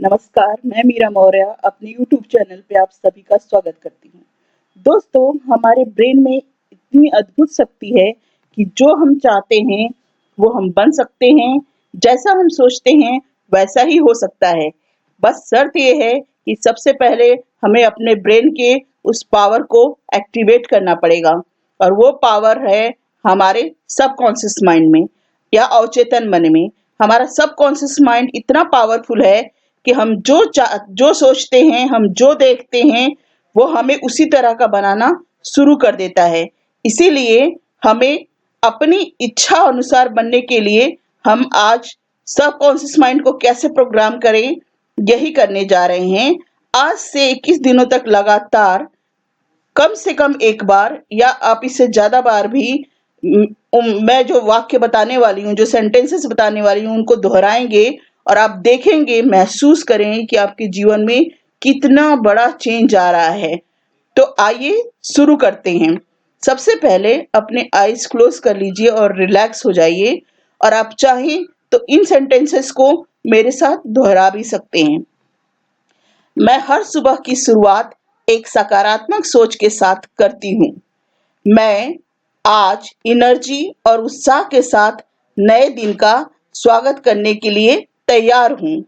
नमस्कार, मैं मीरा मौर्य अपने YouTube चैनल पे आप सभी का स्वागत करती हूँ। दोस्तों, हमारे ब्रेन में इतनी अद्भुत शक्ति है कि जो हम चाहते हैं, वो हम बन सकते हैं। जैसा हम सोचते हैं, वैसा ही हो सकता है। बस शर्त ये है कि सबसे पहले हमें अपने ब्रेन के उस पावर को एक्टिवेट करना पड़ेगा और वो पावर है हमारे सबकॉन्शियस माइंड में या अवचेतन मन में। हमारा सबकॉन्शियस माइंड इतना पावरफुल है कि हम जो सोचते हैं, हम जो देखते हैं, वो हमें उसी तरह का बनाना शुरू कर देता है। इसीलिए हमें अपनी इच्छा अनुसार बनने के लिए हम आज सबकॉन्शियस माइंड को कैसे प्रोग्राम करें, यही करने जा रहे हैं। आज से 21 दिनों तक लगातार कम से कम एक बार या आप इससे ज़्यादा बार भी मैं जो वाक्य बताने वाली हूँ, जो सेंटेंसेस बताने वाली हूँ, उनको दोहराएंगे और आप देखेंगे, महसूस करें कि आपके जीवन में कितना बड़ा चेंज आ रहा है। तो आइए शुरू करते हैं। सबसे पहले अपने आईज क्लोज कर लीजिए और रिलैक्स हो जाइए और आप चाहें तो इन सेंटेंसेस को मेरे साथ दोहरा भी सकते हैं। मैं हर सुबह की शुरुआत एक सकारात्मक सोच के साथ करती हूँ। मैं आज एनर्जी और उत्साह के साथ नए दिन का स्वागत करने के लिए तैयार हूँ।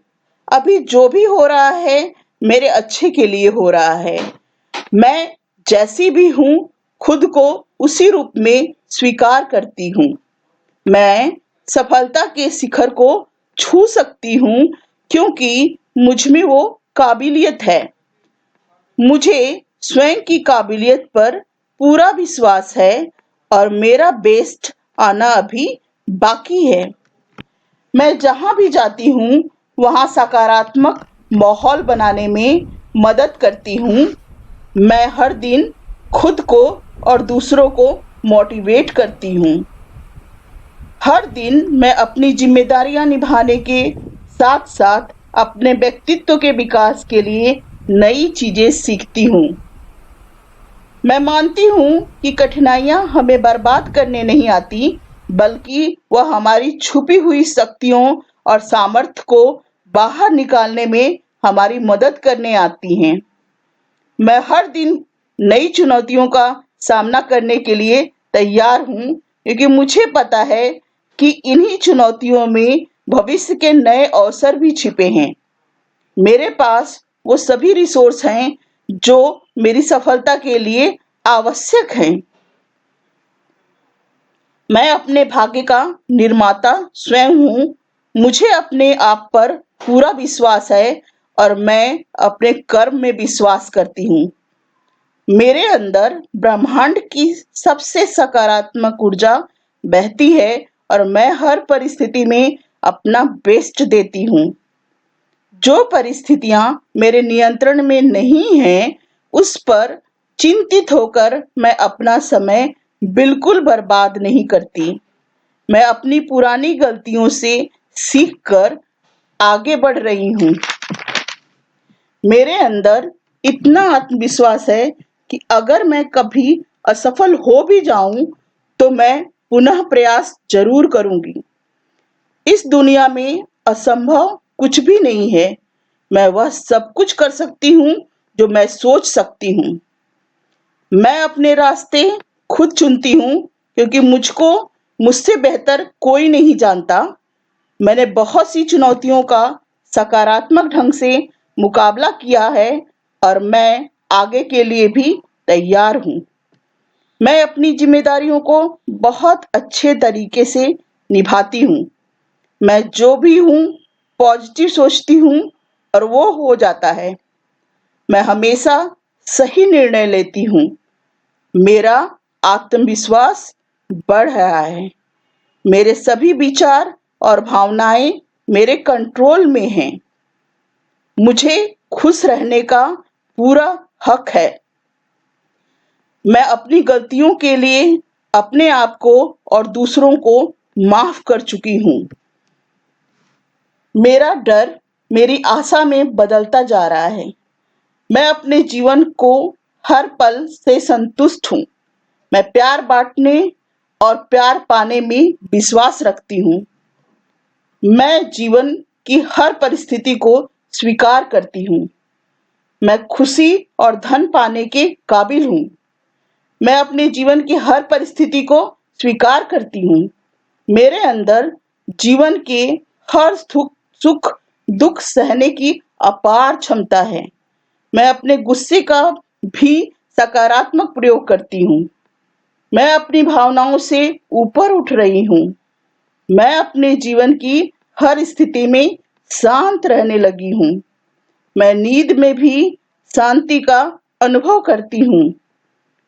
अभी जो भी हो रहा है मेरे अच्छे के लिए हो रहा है। मैं जैसी भी हूँ खुद को उसी रूप में स्वीकार करती हूँ। मैं सफलता के शिखर को छू सकती हूँ क्योंकि मुझ में वो काबिलियत है। मुझे स्वयं की काबिलियत पर पूरा विश्वास है और मेरा बेस्ट आना अभी बाकी है। मैं जहाँ भी जाती हूँ वहाँ सकारात्मक माहौल बनाने में मदद करती हूँ। मैं हर दिन खुद को और दूसरों को मोटिवेट करती हूँ। हर दिन मैं अपनी जिम्मेदारियां निभाने के साथ साथ अपने व्यक्तित्व के विकास के लिए नई चीजें सीखती हूँ। मैं मानती हूँ कि कठिनाइयाँ हमें बर्बाद करने नहीं आती, बल्कि वह हमारी छुपी हुई शक्तियों और सामर्थ्य को बाहर निकालने में हमारी मदद करने आती हैं। मैं हर दिन नई चुनौतियों का सामना करने के लिए तैयार हूँ क्योंकि मुझे पता है कि इन्हीं चुनौतियों में भविष्य के नए अवसर भी छिपे हैं। मेरे पास वो सभी रिसोर्स हैं जो मेरी सफलता के लिए आवश्यक हैं। मैं अपने भाग्य का निर्माता स्वयं हूँ। मुझे अपने आप पर पूरा विश्वास है और मैं अपने कर्म में विश्वास करती हूँ। मेरे अंदर ब्रह्मांड की सबसे सकारात्मक ऊर्जा बहती है और मैं हर परिस्थिति में अपना बेस्ट देती हूँ। जो परिस्थितियां मेरे नियंत्रण में नहीं हैं, उस पर चिंतित होकर मैं अपना समय बिल्कुल बर्बाद नहीं करती। मैं अपनी पुरानी गलतियों से सीखकर आगे बढ़ रही हूँ। मेरे अंदर इतना आत्मविश्वास है कि अगर मैं कभी असफल हो भी जाऊं, तो मैं पुनः प्रयास जरूर करूंगी। इस दुनिया में असंभव कुछ भी नहीं है। मैं वह सब कुछ कर सकती हूँ जो मैं सोच सकती हूँ। मैं अपने रास्ते खुद चुनती हूँ क्योंकि मुझको मुझसे बेहतर कोई नहीं जानता। मैंने बहुत सी चुनौतियों का सकारात्मक ढंग से मुकाबला किया है और मैं आगे के लिए भी तैयार हूँ। मैं अपनी जिम्मेदारियों को बहुत अच्छे तरीके से निभाती हूँ। मैं जो भी हूँ पॉजिटिव सोचती हूँ और वो हो जाता है। मैं हमेशा सही निर्णय लेती हूँ। मेरा आत्मविश्वास बढ़ रहा है। मेरे सभी विचार और भावनाएं मेरे कंट्रोल में हैं। मुझे खुश रहने का पूरा हक है। मैं अपनी गलतियों के लिए अपने आप को और दूसरों को माफ कर चुकी हूँ। मेरा डर मेरी आशा में बदलता जा रहा है। मैं अपने जीवन को हर पल से संतुष्ट हूँ। मैं प्यार बांटने और प्यार पाने में विश्वास रखती हूँ। मैं जीवन की हर परिस्थिति को स्वीकार करती हूँ। मैं खुशी और धन पाने के काबिल हूँ। मैं अपने जीवन की हर परिस्थिति को स्वीकार करती हूँ। मेरे अंदर जीवन के हर सुख दुख सहने की अपार क्षमता है। मैं अपने गुस्से का भी सकारात्मक प्रयोग करती हूँ। मैं अपनी भावनाओं से ऊपर उठ रही हूँ। मैं अपने जीवन की हर स्थिति में शांत रहने लगी हूँ। मैं नींद में भी शांति का अनुभव करती हूँ।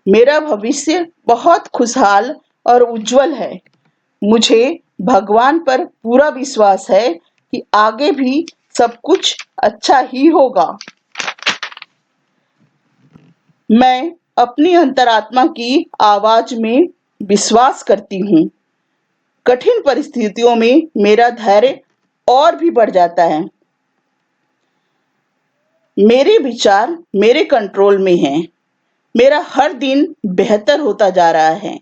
मेरा भविष्य बहुत खुशहाल और उज्जवल है। मुझे भगवान पर पूरा विश्वास है कि आगे भी सब कुछ अच्छा ही होगा। मैं अपनी अंतरात्मा की आवाज में विश्वास करती हूँ। कठिन परिस्थितियों में मेरा धैर्य और भी बढ़ जाता है। मेरे विचार मेरे कंट्रोल में हैं। मेरा हर दिन बेहतर होता जा रहा है।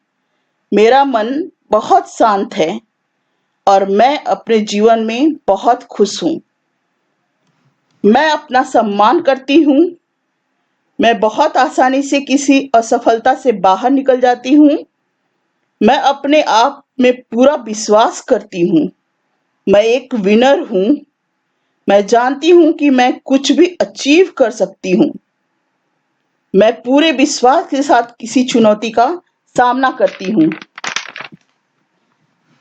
मेरा मन बहुत शांत है और मैं अपने जीवन में बहुत खुश हूँ। मैं अपना सम्मान करती हूँ। मैं बहुत आसानी से किसी असफलता से बाहर निकल जाती हूँ। मैं अपने आप में पूरा विश्वास करती हूँ। मैं एक विनर हूँ। मैं जानती हूँ कि मैं कुछ भी अचीव कर सकती हूँ। मैं पूरे विश्वास के साथ किसी चुनौती का सामना करती हूँ।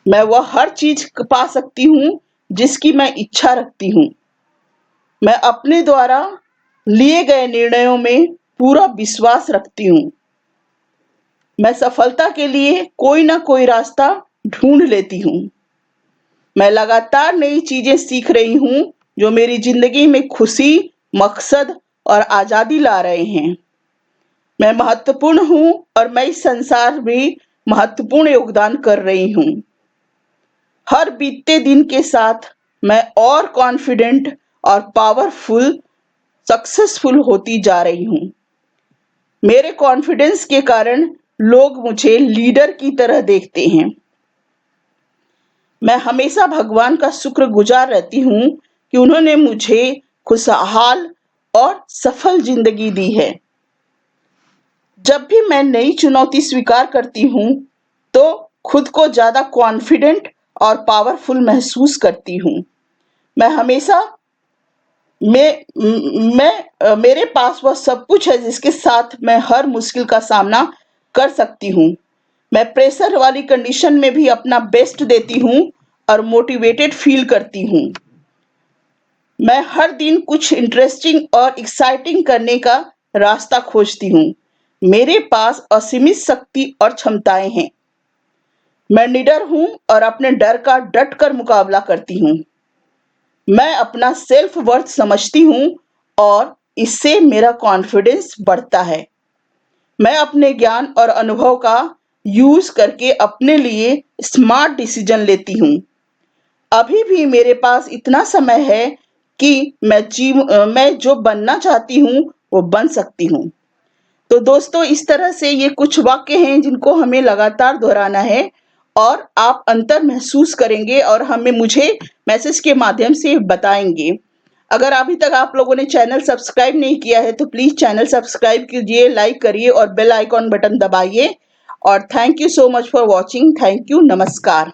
मैं वह हर चीज पा सकती हूँ जिसकी मैं इच्छा रखती हूँ। मैं अपने द्वारा लिए गए निर्णयों में पूरा विश्वास रखती हूँ। मैं सफलता के लिए कोई ना कोई रास्ता ढूंढ लेती हूँ। मैं लगातार नई चीजें सीख रही हूँ जो मेरी जिंदगी में खुशी, मकसद और आजादी ला रहे हैं। मैं महत्वपूर्ण हूँ और मैं इस संसार में महत्वपूर्ण योगदान कर रही हूँ। हर बीतते दिन के साथ मैं और कॉन्फिडेंट और पावरफुल, सक्सेसफुल होती जा रही हूँ। मेरे कॉन्फिडेंस के कारण लोग मुझे लीडर की तरह देखते हैं। मैं हमेशा भगवान का शुक्रगुजार रहती हूँ कि उन्होंने मुझे खुशहाल और सफल जिंदगी दी है। जब भी मैं नई चुनौती स्वीकार करती हूँ तो खुद को ज्यादा कॉन्फिडेंट और पावरफुल महसूस करती हूँ। मैं हमेशा मेरे पास वह सब कुछ है जिसके साथ मैं हर मुश्किल का सामना कर सकती हूँ। मैं प्रेशर वाली कंडीशन में भी अपना बेस्ट देती हूँ और मोटिवेटेड फील करती हूँ। मैं हर दिन कुछ इंटरेस्टिंग और एक्साइटिंग करने का रास्ता खोजती हूँ। मेरे पास असीमित शक्ति और क्षमताएं हैं। मैं निडर हूँ और अपने डर का डट कर मुकाबला करती हूँ। मैं अपना सेल्फ वर्थ समझती हूँ और इससे मेरा कॉन्फिडेंस बढ़ता है। मैं अपने ज्ञान और अनुभव का यूज करके अपने लिए स्मार्ट डिसीजन लेती हूँ। अभी भी मेरे पास इतना समय है कि मैं जो बनना चाहती हूँ वो बन सकती हूँ। तो दोस्तों, इस तरह से ये कुछ वाक्य हैं जिनको हमें लगातार दोहराना है और आप अंतर महसूस करेंगे और मुझे मैसेज के माध्यम से बताएंगे। अगर अभी तक आप लोगों ने चैनल सब्सक्राइब नहीं किया है तो प्लीज चैनल सब्सक्राइब कीजिए, लाइक करिए और बेल आइकॉन बटन दबाइए। और thank you so much for watching. Thank you, नमस्कार।